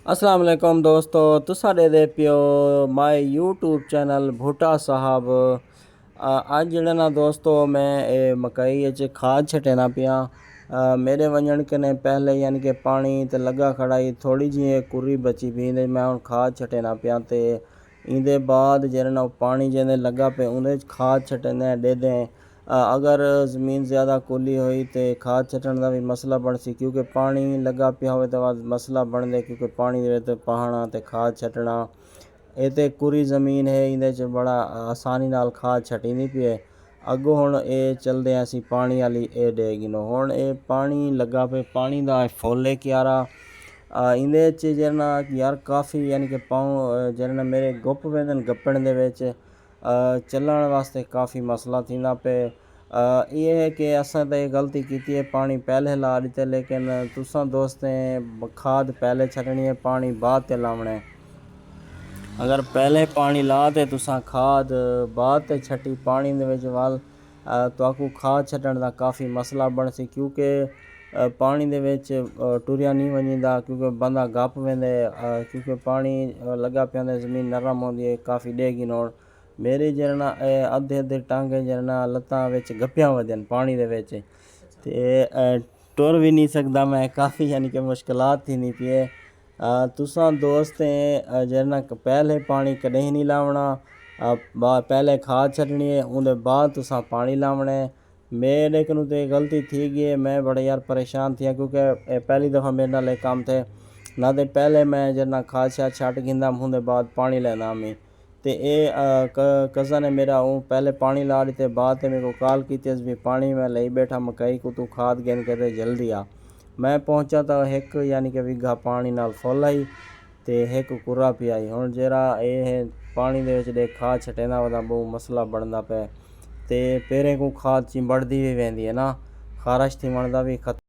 अस्सलाम वालेकुम दोस्तों, तुसा दे पियो माय यूट्यूब चैनल भुट्टा साहब। अज जड़ा ना दोस्तों मैं मकई च खाद छटना पिया। मेरे वजन कने पहले यानी कि पानी तो लगा खड़ा ही, थोड़ी जी कुरी बची भी मैं हूँ खाद छटना पिया। तो इंदे बाद जरा ना पानी जिन्हें लगा पे उन्हें खाद छटने दे दें। अगर ज़मीन ज़्यादा कुली हुई तो खाद छटन का भी मसला बन सी, क्योंकि पानी लगा पिया हो तो बाद मसला बन दे, क्योंकि पानी दे तो पहाना तो खाद छटना। ये तो कुरी ज़मीन है, इहदे बड़ा आसानी नाल खाद छटी नहीं पिए। अगों हुण ये चलदे असी पानी वाली ये डेगी नो। हुण ये पानी लगा पे, पानी का फुल है क्यारा। इंदे च जरना यार काफ़ी यानी कि पाँव जरना मेरे गुप वेंदन गप्पण दे विच चलण वास्ते काफ़ी मसला थींदा पे। ये है कि असां तो ये गलती की है, पानी पहले ला दिते, लेकिन तुसां दोस्तें खाद पहले छटनी है, पानी बाद ते लावना है। अगर पहले पानी ला ते तुसां खाद बाद ते छटी पानी दे विच वल तो आकू खाद छटण दा काफ़ी मसला बन सी, क्योंकि पानी दे विच टुरिया नहीं वञींदा, क्योंकि बंदा गप वेंदे। क्योंकि पानी लगा पिया होंदा, ज़मीन नरम होंदी है, काफ़ी डेगी नोड़ मेरी जरना अद्धे अद्धे टांगे जरना लत्तां विच गप्पियां वजन पानी दे विच ते टुर भी नहीं सकदा मैं, काफ़ी यानी कि मुश्किलात थी नहीं पिए। तुसां दोस्तें जरना पहले पानी कदें नहीं लावना, पहले खाद छटनी है, उनके बाद तुसां पानी लावना है। मेरे को तो गलती थी गई है, मैं बड़ा यार परेशान थी, क्योंकि पहली दफ़ा मेरे नाल काम थे ना। तो पहले मैं जरना खाद शाद छट गिंदा, उनके बाद पानी लेना मैं। तो ये कज़न है मेरा, वो पहले पानी ला देते, बाद मेरे को कॉल की भी पानी मैं ले बैठा मकई को, तू खाद गेन के जल्दी आ। मैं पहुँचा तो एक यानी कि विघा पानी नाल फुल आई तो एक कुरा पी आई। हुण जरा ये पानी दे विच दे खाद छटेंदा वदा बहुत मसला बनता पे, तो पेरें को खाद चिंबड़दी भी वेंदी है ना, खारश थी वण दा भी खतरा।